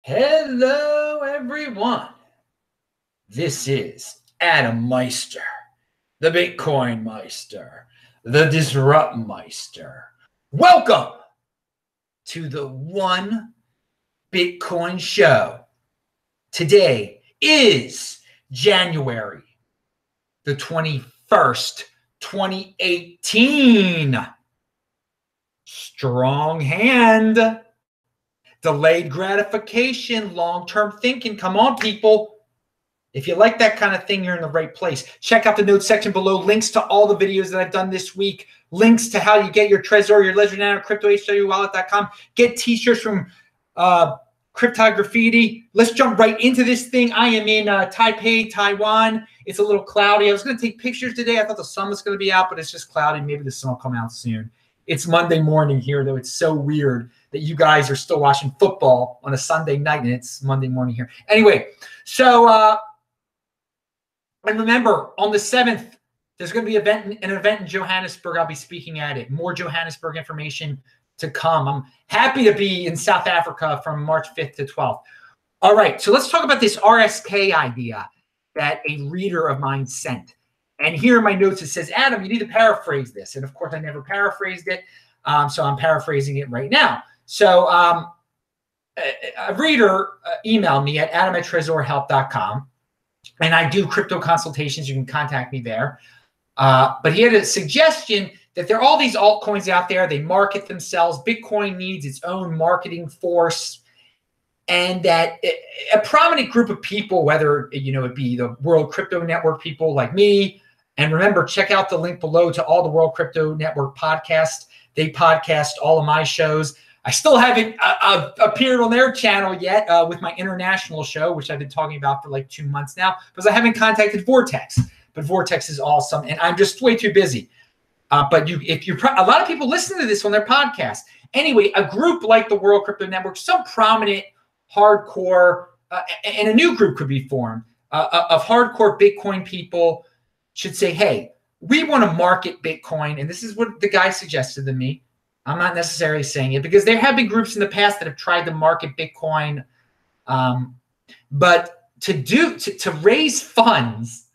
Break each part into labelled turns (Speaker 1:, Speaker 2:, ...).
Speaker 1: Hello, everyone. This is Adam Meister, the Bitcoin Meister, the Disrupt Meister. Welcome to the One Bitcoin Show. Today is January the 21st, 2018. Strong hand. Delayed gratification, long-term thinking. Come on, people. If you like that kind of thing, you're in the right place. Check out the notes section below. Links to all the videos that I've done this week. Links to how you get your Trezor, your Ledger Nano, CryptoHWWallet.com. Get t-shirts from Cryptograffiti. Let's jump right into this thing. I am in Taipei, Taiwan. It's a little cloudy. I was going to take pictures today. I thought the sun was going to be out, but it's just cloudy. Maybe the sun will come out soon. It's Monday morning here, though. It's so weird that you guys are still watching football on a Sunday night, and it's Monday morning here. Anyway, so and remember, on the 7th, there's going to be an event in Johannesburg. I'll be speaking at it. More Johannesburg information to come. I'm happy to be in South Africa from March 5th to 12th. All right, so let's talk about this RSK idea that a reader of mine sent. And here in my notes, it says, Adam, you need to paraphrase this. And of course, I never paraphrased it. So I'm paraphrasing it right now. So a reader emailed me at adam@trezorhelp.com. And I do crypto consultations. You can contact me there. But he had a suggestion that there are all these altcoins out there. They market themselves. Bitcoin needs its own marketing force. And that a prominent group of people, whether it be the World Crypto Network people like me, and remember, check out the link below to all the World Crypto Network podcasts. They podcast all of my shows. I still haven't appeared on their channel yet with my international show, which I've been talking about for like 2 months now, because I haven't contacted Vortex. But Vortex is awesome, and I'm just way too busy. But a lot of people listen to this on their podcast. Anyway, a group like the World Crypto Network, some prominent, hardcore, and a new group could be formed of hardcore Bitcoin people should say, hey, we want to market Bitcoin. And this is what the guy suggested to me. I'm not necessarily saying it because there have been groups in the past that have tried to market Bitcoin. But to raise funds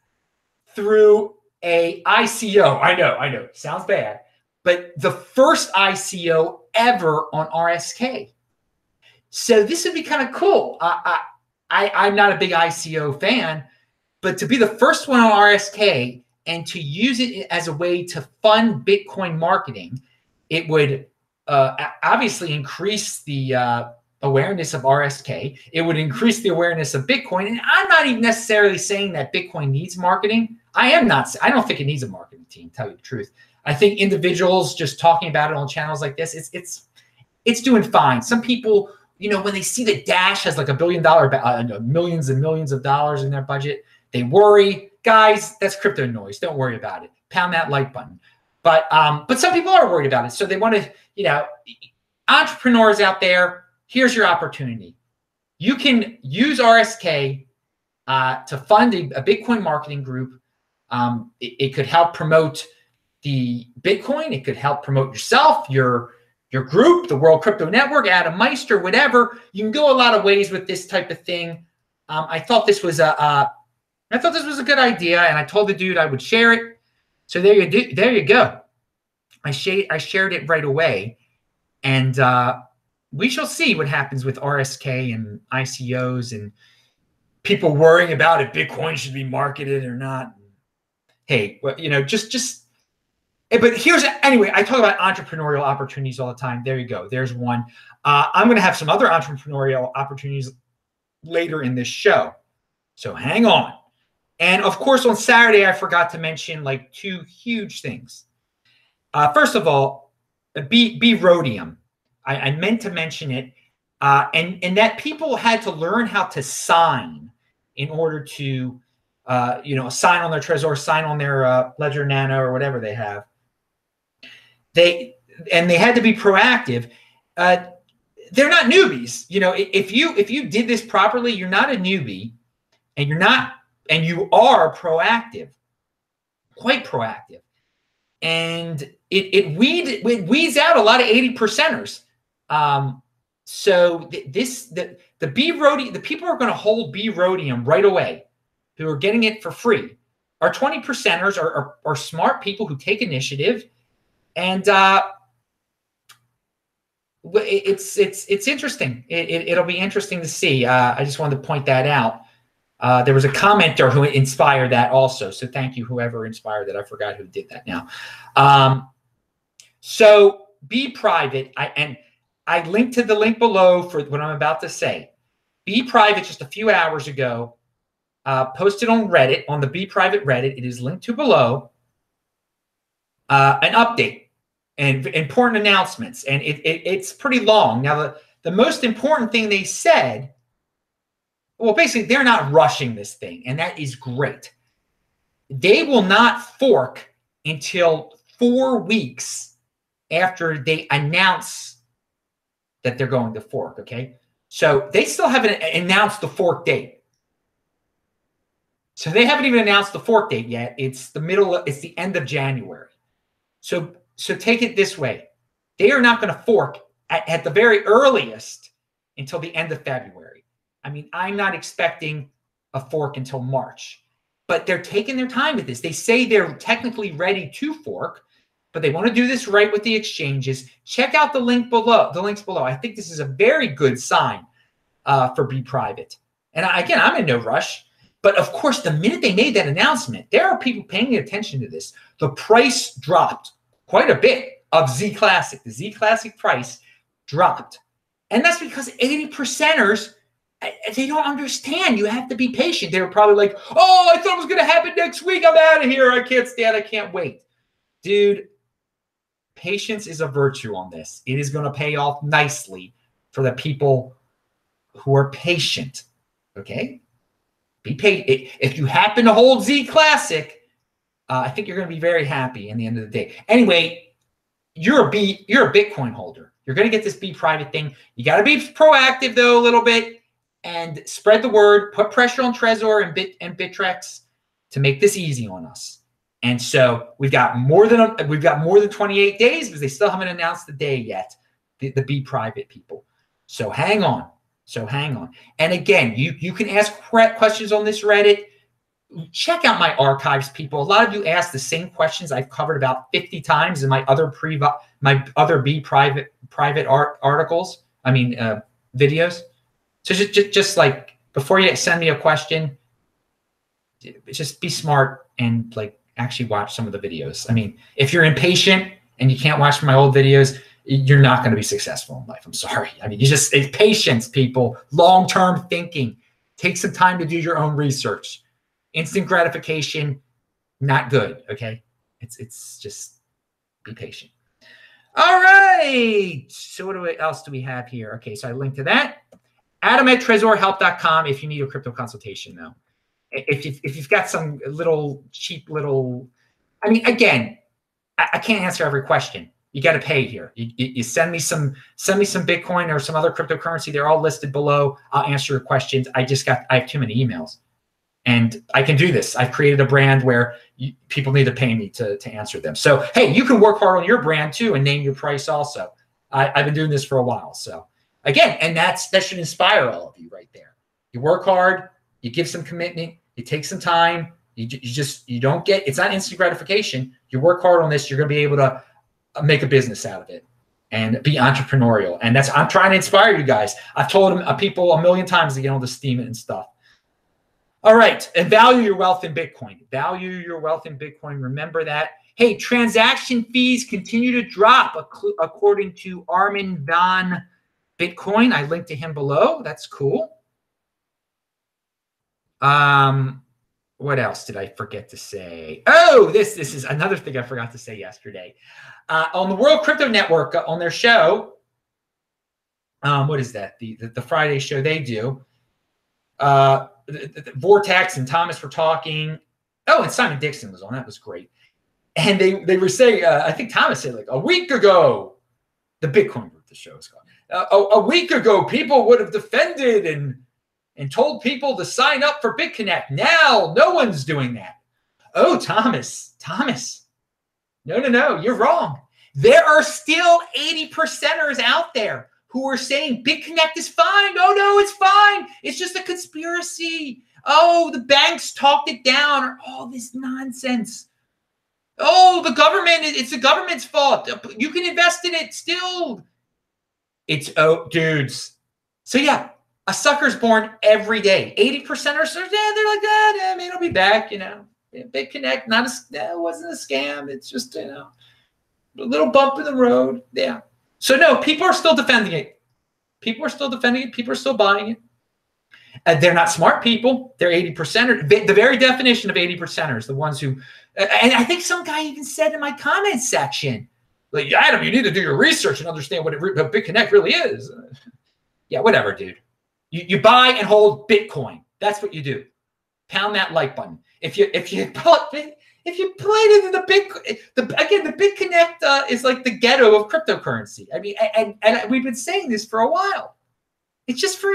Speaker 1: through a ICO, I know, sounds bad, but the first ICO ever on RSK. So this would be kind of cool. I'm not a big ICO fan, but to be the first one on RSK and to use it as a way to fund Bitcoin marketing, it would obviously increase the awareness of RSK. It would increase the awareness of Bitcoin. And I'm not even necessarily saying that Bitcoin needs marketing. I don't think it needs a marketing team, to tell you the truth. I think individuals just talking about it on channels like this, it's doing fine. Some people, when they see that Dash has like $1 billion, millions and millions of dollars in their budget, they worry. Guys, that's crypto noise. Don't worry about it. Pound that like button. But some people are worried about it. So they want to, entrepreneurs out there, here's your opportunity. You can use RSK to fund a Bitcoin marketing group. It could help promote the Bitcoin. It could help promote yourself, your group, the World Crypto Network, Adam Meister, whatever. You can go a lot of ways with this type of thing. I thought this was a good idea, and I told the dude I would share it. So there you go. I shared it right away, and we shall see what happens with RSK and ICOs and people worrying about if Bitcoin should be marketed or not. Hey, well, just. But anyway, I talk about entrepreneurial opportunities all the time. There you go. There's one. I'm going to have some other entrepreneurial opportunities later in this show. So hang on. And of course, on Saturday, I forgot to mention like 2 huge things. First of all, Brhodium. I meant to mention it. And that people had to learn how to sign in order to, sign on their Trezor, sign on their Ledger Nano or whatever they have. They had to be proactive. They're not newbies. If you did this properly, you're not a newbie, and you are proactive, quite proactive. And it weeds out a lot of 80%ers. So the Brhodium, the people who are going to hold Brhodium right away, who are getting it for free, are 20%ers, are smart people who take initiative, and it's interesting. It'll be interesting to see. I just wanted to point that out. There was a commenter who inspired that also, so thank you, whoever inspired that. I forgot who did that now. So Bprivate, I linked to the link below for what I'm about to say. Bprivate just a few hours ago posted on Reddit, on the Bprivate Reddit. It is linked to below. An update and important announcements, and it's pretty long. Now, the most important thing they said, well, basically, they're not rushing this thing, and that is great. They will not fork until 4 weeks after they announce that they're going to fork, okay? So they still haven't announced the fork date. So they haven't even announced the fork date yet. It's the end of January. So take it this way. They are not going to fork at the very earliest until the end of February. I mean, I'm not expecting a fork until March, but they're taking their time with this. They say they're technically ready to fork, but they want to do this right with the exchanges. Check out the link below. The links below. I think this is a very good sign for Bprivate. And again, I'm in no rush. But of course, the minute they made that announcement, there are people paying attention to this. The price dropped quite a bit of Z Classic. The Z Classic price dropped. And that's because 80%ers, they don't understand. You have to be patient. They were probably like, oh, I thought it was going to happen next week. I'm out of here. I can't stand. I can't wait. Dude, patience is a virtue on this. It is going to pay off nicely for the people who are patient. Okay? Be patient. If you happen to hold Z Classic, I think you're going to be very happy in the end of the day. Anyway, you're a Bitcoin holder. You're going to get this Bprivate thing. You got to be proactive though a little bit and spread the word. Put pressure on Trezor and Bittrex to make this easy on us. And so we've got more than 28 days because they still haven't announced the day yet. The Bprivate people. So hang on. And again, you can ask questions on this Reddit. Check out my archives, people. A lot of you asked the same questions I've covered about 50 times in my other Bprivate articles. I mean, videos. So just like before you send me a question, just be smart and like actually watch some of the videos. I mean, if you're impatient and you can't watch my old videos, you're not going to be successful in life. I'm sorry. I mean, it's patience, people, long-term thinking. Take some time to do your own research. Instant gratification, not good. Okay. It's just be patient. All right. So what else do we have here? Okay. So I linked to that. Adam@trezorhelp.com if you need a crypto consultation though. If you've got some cheap little, I mean, again, I can't answer every question. You got to pay here. You send me some Bitcoin or some other cryptocurrency. They're all listed below. I'll answer your questions. I have too many emails, and I can do this. I've created a brand where people need to pay me to answer them. So hey, you can work hard on your brand too and name your price also. I've been doing this for a while. So again, and that should inspire all of you right there. You work hard. You give some commitment. You take some time. You don't get. It's not instant gratification. You work hard on this. You're going to be able to make a business out of it and be entrepreneurial. And I'm trying to inspire you guys. I've told people a million times to get on the Steemit and stuff. All right. And value your wealth in Bitcoin. Value your wealth in Bitcoin. Remember that. Hey, transaction fees continue to drop according to Armin van Bitcoin. I linked to him below. That's cool. What else did I forget to say? Oh, this is another thing I forgot to say yesterday. On the World Crypto Network, on their show, what is that? The Friday show they do. Vortex and Thomas were talking. Oh, and Simon Dixon was on. That was great. And they were saying, I think Thomas said like a week ago, the Bitcoin group, the show is called. A week ago, people would have defended and told people to sign up for Bitconnect. Now, no one's doing that. Oh, Thomas. No, you're wrong. There are still 80%ers out there who are saying Bitconnect is fine. Oh, no, it's fine. It's just a conspiracy. Oh, the banks talked it down, or all this nonsense. Oh, the government, it's the government's fault. You can invest in it still. It's, oh, dudes. So, yeah, a sucker's born every day. 80% or so, yeah, they're like, I mean, it'll be back, you know. Bitconnect, it wasn't a scam. It's just, you know, a little bump in the road. Yeah. So, no, people are still defending it. People are still defending it. People are still buying it. They're not smart people. They're 80%. The very definition of 80%ers, the ones who, and I think some guy even said in my comment section, like, Adam, you need to do your research and understand what Bitconnect really is. Yeah, whatever, dude. You buy and hold Bitcoin. That's what you do. Pound that like button. If you played it in the the Bitconnect is like the ghetto of cryptocurrency. I mean, and we've been saying this for a while. It's just for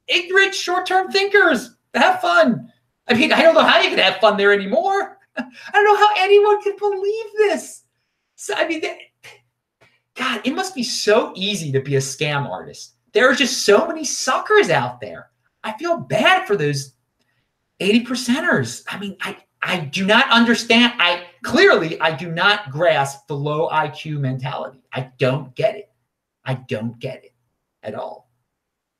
Speaker 1: ignorant short-term thinkers. Have fun. I mean, I don't know how you can have fun there anymore. I don't know how anyone can believe this. So, I mean, God, it must be so easy to be a scam artist. There are just so many suckers out there. I feel bad for those 80%ers. I mean, I do not understand. I do not grasp the low IQ mentality. I don't get it. I don't get it at all.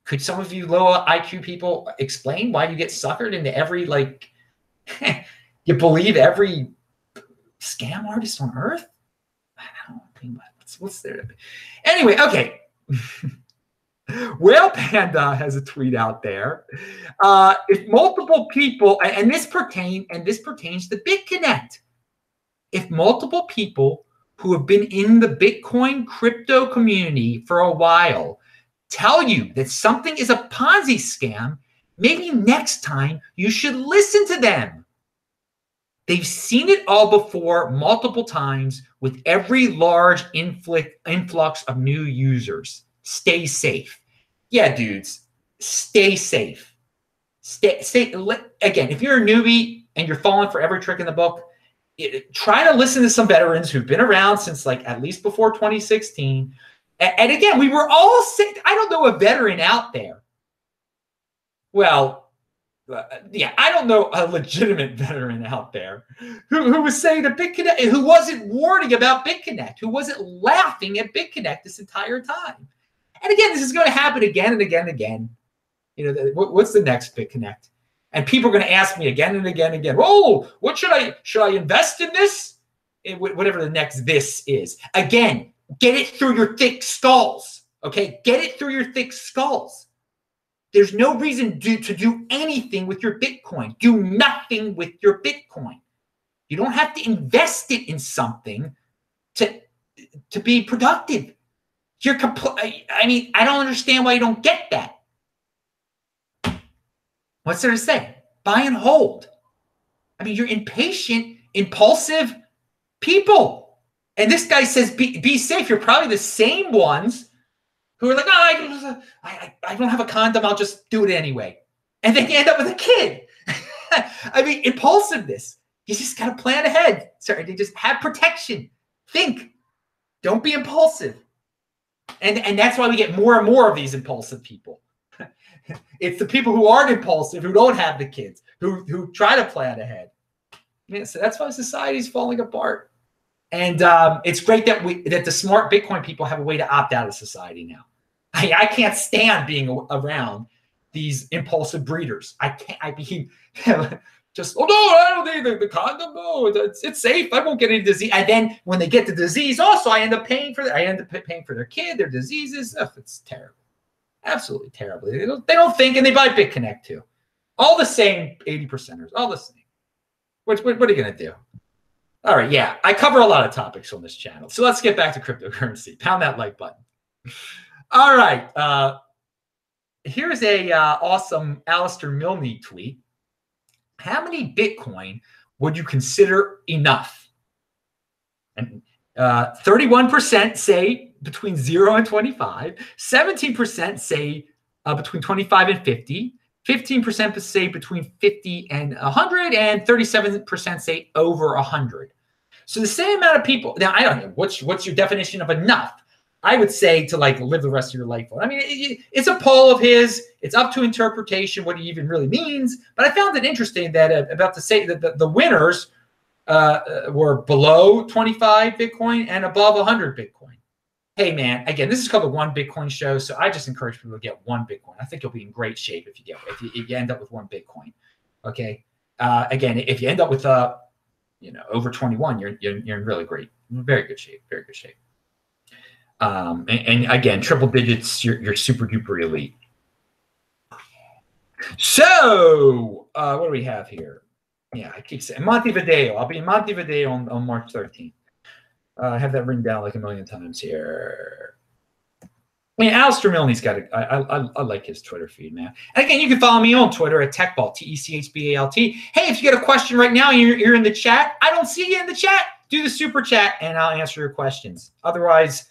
Speaker 1: Could some of you low IQ people explain why you get suckered into every, like, you believe every scam artist on earth? I don't know. What's there to be? Anyway, okay. Whale Panda has a tweet out there. If multiple people, and this pertains to Bitconnect, if multiple people who have been in the Bitcoin crypto community for a while tell you that something is a Ponzi scam, maybe next time you should listen to them. They've seen it all before multiple times with every large influx of new users. Stay safe. Yeah, dudes, stay safe. Again, if you're a newbie and you're falling for every trick in the book, try to listen to some veterans who've been around since like at least before 2016. And again, we were all sick. I don't know a veteran out there. Well, yeah, I don't know a legitimate veteran out there who was saying that Bitconnect, who wasn't warning about Bitconnect, who wasn't laughing at Bitconnect this entire time. And again, this is going to happen again and again and again. You know, what's the next Bitconnect? And people are going to ask me again and again and again, oh, what should I invest in this? Whatever the next this is. Again, get it through your thick skulls, okay? Get it through your thick skulls. There's no reason to do anything with your Bitcoin. Do nothing with your Bitcoin. You don't have to invest it in something to be productive. I mean, I don't understand why you don't get that. What's there to say? Buy and hold. I mean, you're impatient, impulsive people. And this guy says, be safe. You're probably the same ones who are like, oh, I don't have a condom. I'll just do it anyway. And then you end up with a kid. I mean, impulsiveness. You just got to plan ahead. Sorry, you just have protection. Think. Don't be impulsive. And that's why we get more and more of these impulsive people. It's the people who aren't impulsive, who don't have the kids, who try to plan ahead. Yeah, so that's why society's falling apart. And it's great that the smart Bitcoin people have a way to opt out of society now. I can't stand being around these impulsive breeders. I mean, just, oh no, I don't need the condom. No, it's safe. I won't get any disease. And then when they get the disease, also I end up paying for their kid, their diseases. Oh, it's terrible. Absolutely terrible. They don't think, and they buy Bitconnect too. All the same 80%ers, all the same. What are you going to do? All right, yeah, I cover a lot of topics on this channel. So let's get back to cryptocurrency. Pound that like button. All right. Here's a awesome Alistair Milne tweet. How many Bitcoin would you consider enough? And 31% say between 0 and 25. 17% say between 25 and 50. 15% say between 50 and 100, and 37% say over 100. So the same amount of people. Now, I don't know what's your definition of enough. I would say to like live the rest of your life on. I mean, it's a poll of his. It's up to interpretation what he even really means. But I found it interesting that about to say that the winners were below 25 Bitcoin and above 100 Bitcoin. Hey, man, again, this is called the One Bitcoin Show. So I just encourage people to get one Bitcoin. I think you'll be in great shape if you end up with one Bitcoin. Okay. Again, if you end up with over 21, you're in really great, very good shape, very good shape. And again, triple digits, you're super duper elite. So what do we have here? Yeah, I keep saying Montevideo. I'll be in Montevideo on March 13th. I have that written down like a million times here. I mean, Alistair Milne's got it. I like his Twitter feed, man. And again, you can follow me on Twitter at TechBalt, TechBalt. Hey, if you get a question right now and you're in the chat, I don't see you in the chat, do the super chat and I'll answer your questions. Otherwise,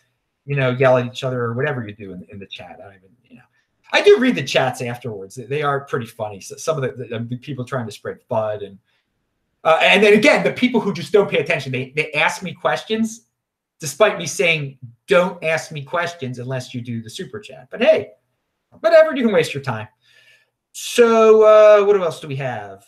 Speaker 1: yell at each other or whatever you do in the chat. I do read the chats afterwards. They are pretty funny. So some of the people trying to spread FUD and then again, the people who just don't pay attention, they ask me questions despite me saying, don't ask me questions unless you do the super chat. But hey, whatever, you can waste your time. So what else do we have?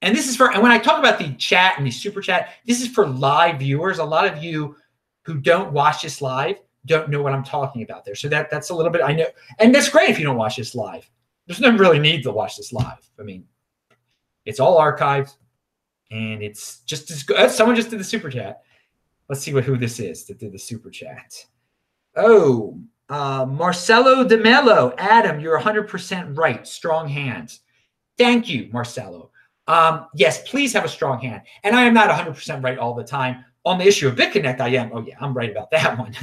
Speaker 1: And this is and when I talk about the chat and the super chat, this is for live viewers. A lot of you who don't watch this live don't know what I'm talking about there. So that's a little bit, I know. And that's great if you don't watch this live. There's no really need to watch this live. I mean, it's all archived. And it's just as good. Someone just did the super chat. Let's see who this is that did the super chat. Oh, Marcelo de Mello. Adam, you're 100% right. Strong hands. Thank you, Marcelo. Yes, please have a strong hand. And I am not 100% right all the time. On the issue of Bitconnect, I am. Oh, yeah, I'm right about that one.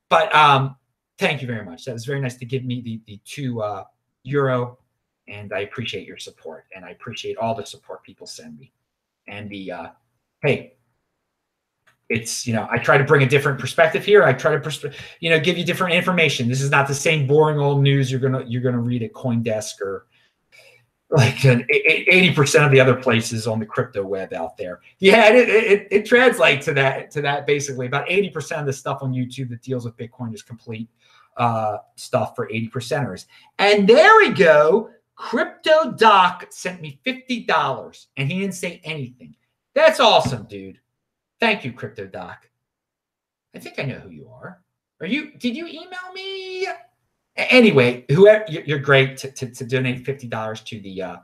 Speaker 1: But thank you very much. That was very nice to give me the €2. And I appreciate your support. And I appreciate all the support people send me. And hey, it's, I try to bring a different perspective here. I try to, give you different information. This is not the same boring old news you're gonna read at CoinDesk or like 80% of the other places on the crypto web out there. Yeah, it translates to that basically. About 80% of the stuff on YouTube that deals with Bitcoin is complete stuff for 80%ers. And there we go. Crypto Doc sent me $50 and he didn't say anything. That's awesome, dude. Thank you, Crypto Doc. I think I know who you are. Did you email me? Anyway, whoever, you're great to donate $50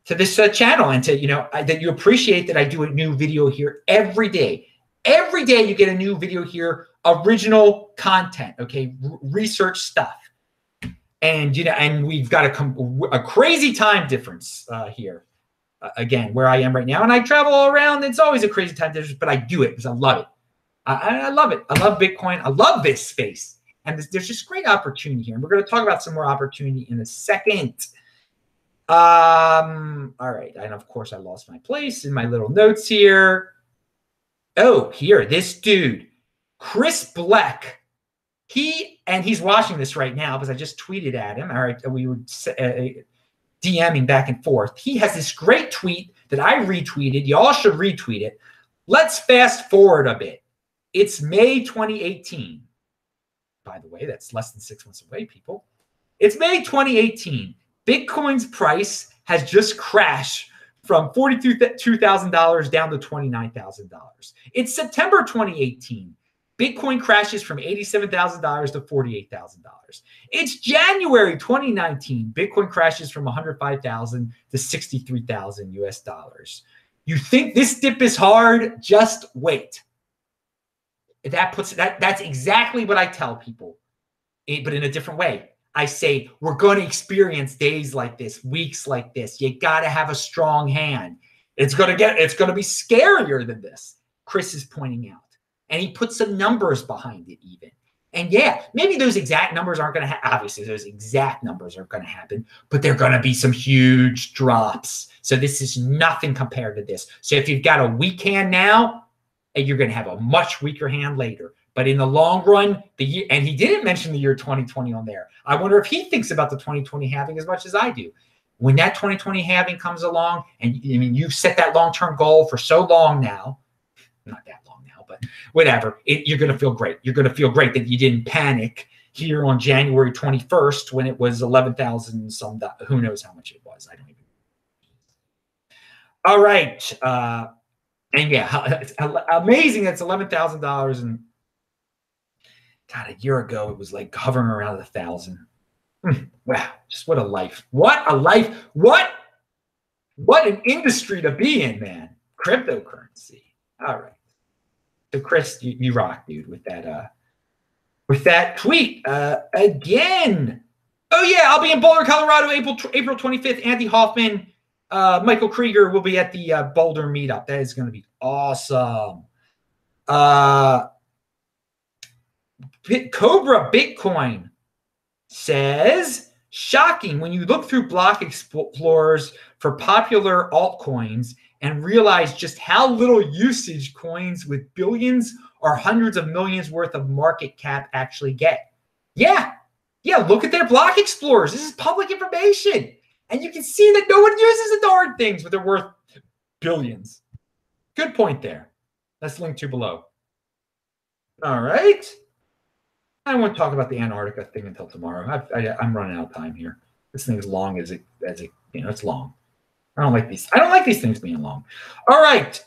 Speaker 1: to this channel and to, that you appreciate that I do a new video here every day. Every day you get a new video here, original content, okay, research stuff. And, and we've got a crazy time difference here, again, where I am right now. And I travel all around. It's always a crazy time difference, but I do it because I love it. I love it. I love Bitcoin. I love this space. And there's just great opportunity here. And we're going to talk about some more opportunity in a second. All right. And, of course, I lost my place in my little notes here. Oh, here, this dude, Chris Bleck. He's watching this right now because I just tweeted at him. All right, we were DMing back and forth. He has this great tweet that I retweeted. Y'all should retweet it. Let's fast forward a bit. It's May 2018. By the way, that's less than 6 months away, people. It's May 2018. Bitcoin's price has just crashed from $42,000 down to $29,000. It's September 2018. Bitcoin crashes from $87,000 to $48,000. It's January 2019. Bitcoin crashes from $105,000 to $63,000 US dollars. You think this dip is hard? Just wait. That's exactly what I tell people, but in a different way. I say we're going to experience days like this, weeks like this. You got to have a strong hand. It's going to be scarier than this. Chris is pointing out. And he put some numbers behind it even. And yeah, maybe those exact numbers aren't going to happen. Obviously, those exact numbers aren't going to happen, but they're going to be some huge drops. So this is nothing compared to this. So if you've got a weak hand now, and you're going to have a much weaker hand later. But in the long run, and he didn't mention the year 2020 on there. I wonder if he thinks about the 2020 halving as much as I do. When that 2020 halving comes along, and I mean, you've set that long-term goal for so long now, not that long now, but whatever. You're going to feel great. You're going to feel great that you didn't panic here on January 21st when it was 11,000 some. Who knows how much it was? I don't even. All right. And yeah, it's amazing. That's $11,000. And God, a year ago, it was like hovering around 1,000. Wow. Just what a life. What a life. What an industry to be in, man. Cryptocurrency. All right. So Chris, you rock, dude, with that tweet. Again. Oh yeah, I'll be in Boulder, Colorado, April 25th. Andy Hoffman, Michael Krieger will be at the Boulder meetup. That is going to be awesome. Cobra Bitcoin says, shocking when you look through block explorers for popular altcoins and realize just how little usage coins with billions or hundreds of millions worth of market cap actually get. Yeah, look at their block explorers. This is public information. And you can see that no one uses the darn things, but they're worth billions. Good point there. That's linked to below. All right. I won't talk about the Antarctica thing until tomorrow. I'm running out of time here. This thing is long as it it's long. I don't like these things being long. All right.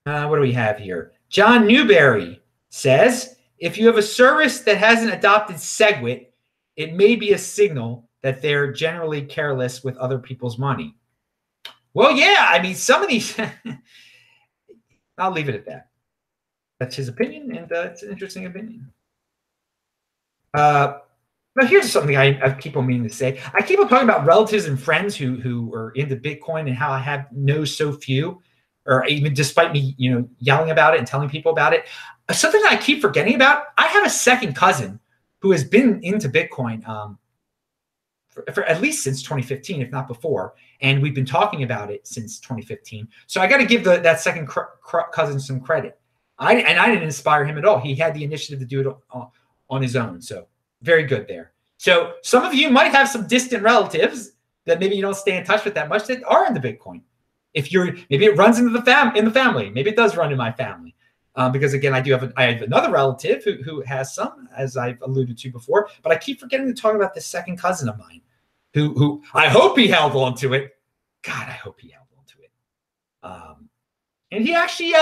Speaker 1: What do we have here? John Newberry says, if you have a service that hasn't adopted SegWit, it may be a signal that they're generally careless with other people's money. Well, yeah, I mean, some of these, I'll leave it at that. That's his opinion, and it's an interesting opinion. Now, here's something I keep on meaning to say. I keep on talking about relatives and friends who are into Bitcoin and how I know so few, or even despite me, yelling about it and telling people about it. Something that I keep forgetting about, I have a second cousin who has been into Bitcoin for at least since 2015, if not before. And we've been talking about it since 2015. So I got to give that second cousin some credit. I didn't inspire him at all. He had the initiative to do it on his own. So very good there. So some of you might have some distant relatives that maybe you don't stay in touch with that much that are into Bitcoin. Maybe it runs into the family. Maybe it does run in my family. Because again, I have another relative who has some, as I've alluded to before, but I keep forgetting to talk about this second cousin of mine who I hope he held on to it. God, I hope he held on to it. And he actually,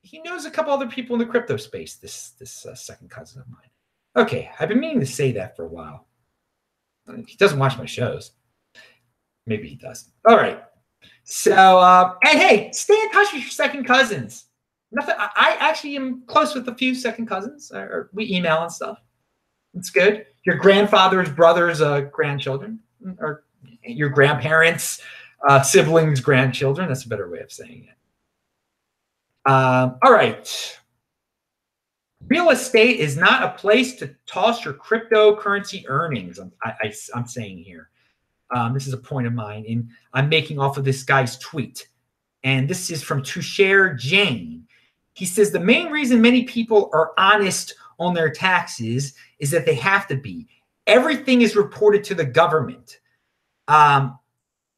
Speaker 1: he knows a couple other people in the crypto space, this second cousin of mine. Okay, I've been meaning to say that for a while. He doesn't watch my shows. Maybe he does. All right. So, and hey, stay in touch with your second cousins. I actually am close with a few second cousins. Or we email and stuff. It's good. Your grandfather's brother's grandchildren, or your grandparents' siblings' grandchildren. That's a better way of saying it. All right. Real estate is not a place to toss your cryptocurrency earnings. I'm saying here. This is a point of mine, and I'm making off of this guy's tweet. And this is from Tushare Jane. He says, the main reason many people are honest on their taxes is that they have to be. Everything is reported to the government.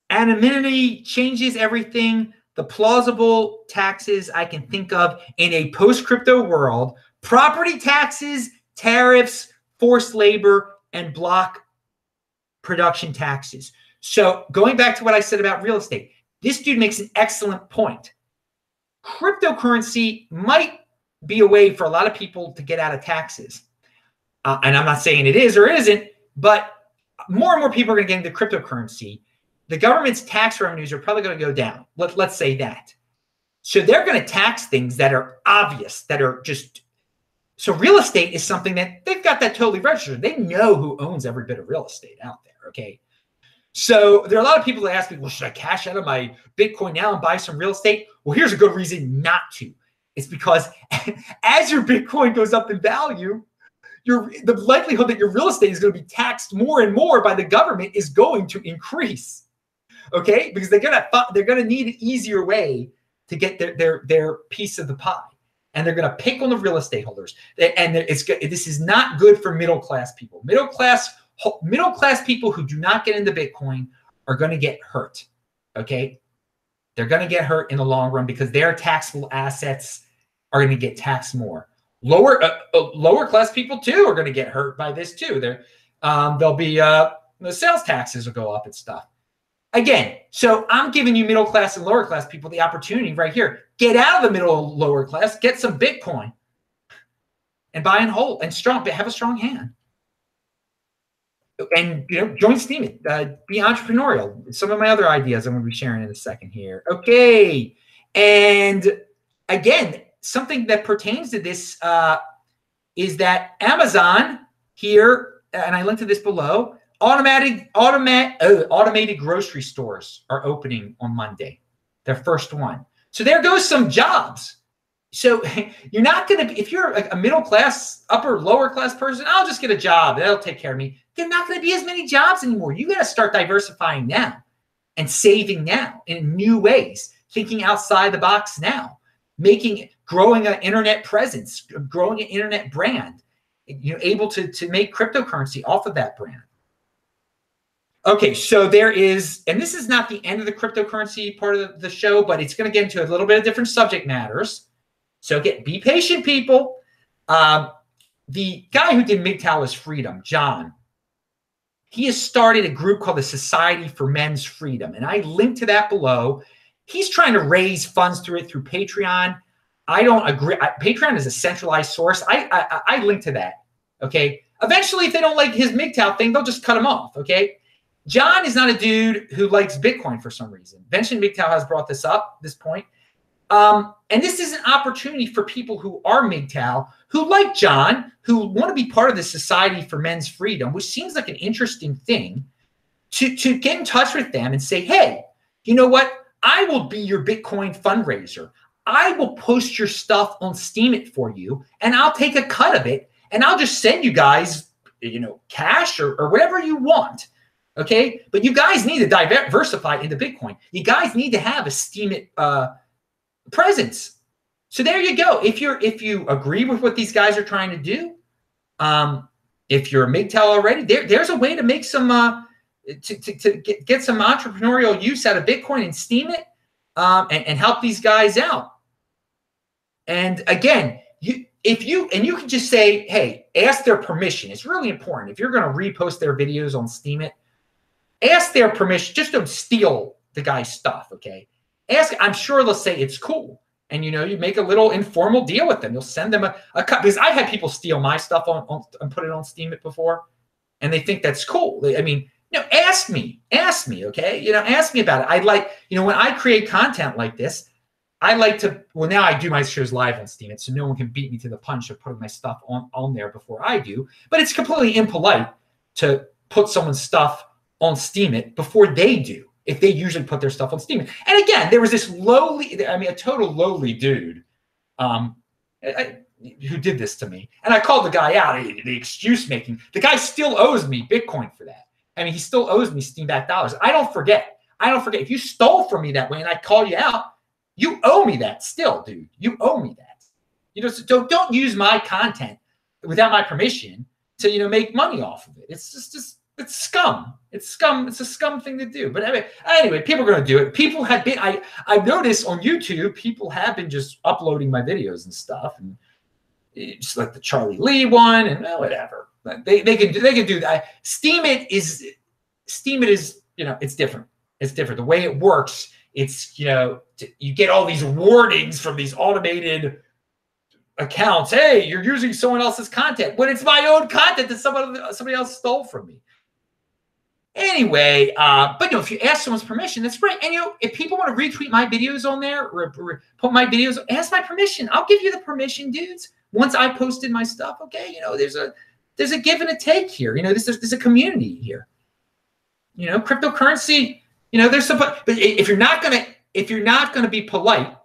Speaker 1: Anonymity changes everything. The plausible taxes I can think of in a post-crypto world: property taxes, tariffs, forced labor, and block production taxes. So going back to what I said about real estate, this dude makes an excellent point. Cryptocurrency might be a way for a lot of people to get out of taxes. And I'm not saying it is or isn't, but more and more people are going to get into cryptocurrency. The government's tax revenues are probably going to go down. Let's say that. So they're going to tax things that are obvious, that are just... So real estate is something that they've got that totally registered. They know who owns every bit of real estate out there, okay? So there are a lot of people that ask me, well, should I cash out of my Bitcoin now and buy some real estate? Well, here's a good reason not to. It's because as your Bitcoin goes up in value, the likelihood that your real estate is going to be taxed more and more by the government is going to increase, okay? Because they're going to need an easier way to get their piece of the pie. And they're going to pick on the real estate holders. And this is not good for middle-class people. Middle-class people who do not get into Bitcoin are going to get hurt, okay? They're going to get hurt in the long run because their taxable assets are going to get taxed more. Lower class people too are going to get hurt by this too. There'll be the sales taxes will go up and stuff. Again, so I'm giving you middle class and lower class people the opportunity right here. Get out of the middle lower class, get some Bitcoin, and buy and hold and have a strong hand. And join Steemit. Be entrepreneurial. Some of my other ideas I'm going to be sharing in a second here. Okay, and again, something that pertains to this is that Amazon here, and I linked to this below. Automated grocery stores are opening on Monday, their first one. So there goes some jobs. So you're not going to, if you're a middle class, upper, lower class person, I'll just get a job. That'll take care of me. There's not going to be as many jobs anymore. You got to start diversifying now and saving now in new ways, thinking outside the box now, growing an internet presence, growing an internet brand, able to make cryptocurrency off of that brand. Okay, so there is, and this is not the end of the cryptocurrency part of the show, but it's going to get into a little bit of different subject matters. So be patient, people. The guy who did MGTOWs Freedom, John, he has started a group called the Society for Men's Freedom, and I linked to that below. He's trying to raise funds through Patreon. I don't agree. Patreon is a centralized source. I link to that. Okay. Eventually, if they don't like his MGTOW thing, they'll just cut him off. Okay. John is not a dude who likes Bitcoin for some reason. Vention MGTOW has brought this up, this point. And this is an opportunity for people who are MGTOW, who like John, who want to be part of the Society for Men's Freedom, which seems like an interesting thing, to get in touch with them and say, hey, you know what? I will be your Bitcoin fundraiser. I will post your stuff on Steemit for you, and I'll take a cut of it, and I'll just send you guys, cash or whatever you want. Okay, but you guys need to diversify into Bitcoin. You guys need to have a Steemit presence. So there you go. If you agree with what these guys are trying to do, if you're a MGTOW already, there's a way to make some to get some entrepreneurial use out of Bitcoin and Steemit, and help these guys out. And again, you can just say, hey, ask their permission. It's really important. If you're going to repost their videos on Steemit, ask their permission. Just don't steal the guy's stuff, okay? I'm sure they'll say it's cool. And, you make a little informal deal with them. You'll send them a cut. Because I've had people steal my stuff and put it on Steemit before, and they think that's cool. Ask me, okay? Ask me about it. When I create content like this, I like to, well, now I do my shows live on Steemit, so no one can beat me to the punch of putting my stuff on there before I do. But it's completely impolite to put someone's stuff on Steemit before they do, if they usually put their stuff on Steemit. And again, there was this a total lowly dude who did this to me. And I called the guy out, the excuse making. The guy still owes me Bitcoin for that. He still owes me Steam-backed dollars. I don't forget. If you stole from me that way and I call you out, you owe me that still, dude. You owe me that. So don't use my content without my permission to, make money off of it. It's just it's scum. It's scum. It's a scum thing to do. But anyway, people are going to do it. People have been, I've noticed on YouTube, people have been just uploading my videos and stuff. And just like the Charlie Lee one and whatever. They can do that. Steemit is, it's different. It's different. The way it works, it's, you get all these warnings from these automated accounts. Hey, you're using someone else's content. When it's my own content that somebody else stole from me. Anyway, but if you ask someone's permission, that's great. And if people want to retweet my videos on there or put my videos, ask my permission. I'll give you the permission, dudes. Once I posted my stuff, okay, there's a give and a take here. There's a community here. Cryptocurrency. There's some, but if you're not gonna be polite,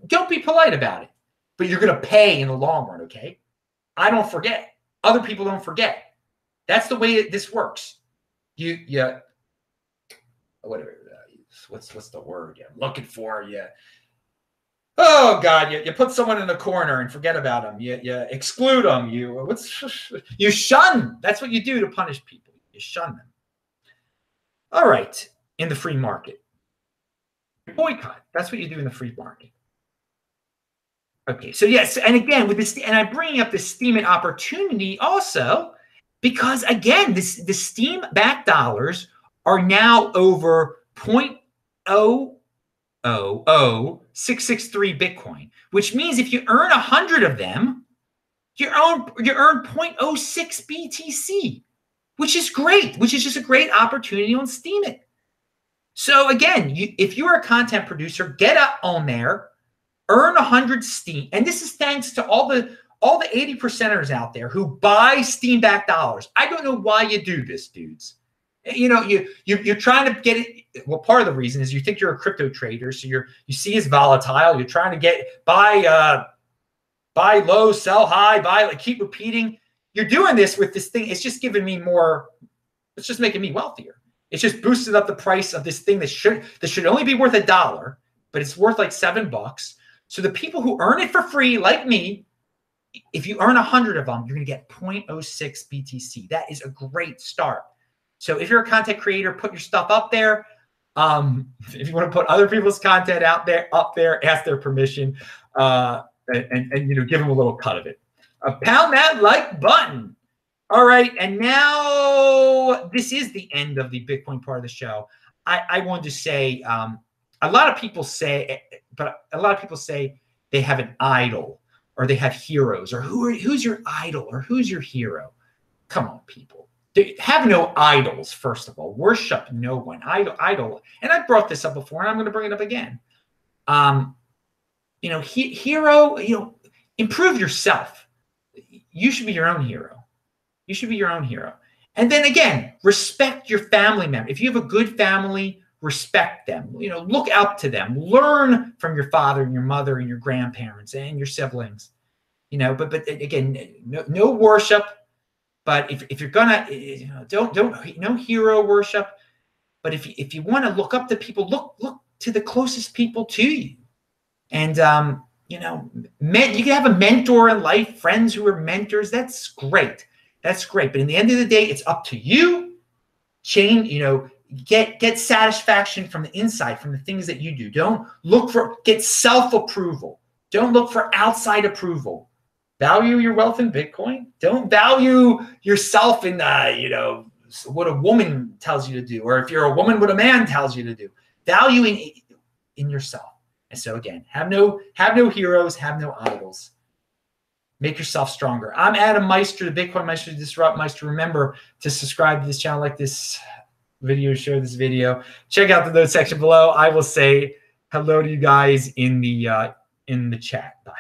Speaker 1: don't be polite about it. But you're gonna pay in the long run, okay? I don't forget. Other people don't forget. That's the way this works. Whatever. What's the word I'm looking for? Oh God, you put someone in the corner and forget about them. You exclude them. You shun. That's what you do to punish people. You shun them. All right, in the free market. Boycott. That's what you do in the free market. Okay, so yes, and again with this, and I'm bringing up the Steemit opportunity also because again, the Steem backed dollars are now over 0.000663 Bitcoin, which means if you earn 100 of them, you earn 0.06 BTC, which is great, which is just a great opportunity on Steemit. So again, if you're a content producer, get up on there. Earn 100 Steem. And this is thanks to all the 80%ers out there who buy Steem backed dollars. I don't know why you do this, dudes. You know, you're trying to get it. Well, part of the reason is you think you're a crypto trader. So you see it's volatile. You're trying to buy low, sell high, keep repeating. You're doing this with this thing. It's just giving me more. It's just making me wealthier. It's just boosted up the price of this thing that should only be worth $1, but it's worth like $7. So the people who earn it for free, like me, if you earn 100 of them, you're going to get 0.06 BTC. That is a great start. So if you're a content creator, put your stuff up there. If you want to put other people's content up there, ask their permission, and you know, give them a little cut of it. Pound that like button. All right, and now this is the end of the Bitcoin part of the show. I wanted to say. A lot of people say they have an idol or they have heroes or who's your idol or who's your hero? Come on, people. They have no idols, first of all. Worship no one. Idol. And I brought this up before and I'm going to bring it up again. You know, hero, you know, improve yourself. You should be your own hero. You should be your own hero. And then again, respect your family member. If you have a good family, respect them, you know, look up to them, learn from your father and your mother and your grandparents and your siblings, you know, but again, no worship. But if you're gonna, you know, don't no hero worship. But if you want to look up to people, look to the closest people to you. And, you know, you can have a mentor in life, friends who are mentors. That's great. That's great. But in the end of the day, it's up to you. You know, get satisfaction from the inside, from the things that you do. Don't look get self-approval. Don't look for outside approval. Value your wealth in Bitcoin. Don't value yourself in, you know, what a woman tells you to do, or if you're a woman, what a man tells you to do. Valuing in yourself. And so again, have no heroes, have no idols. Make yourself stronger. I'm Adam Meister, the Bitcoin Meister, Disrupt Meister. Remember to subscribe to this channel, like this video, share this video. Check out the notes section below. I will say hello to you guys in the chat. Bye.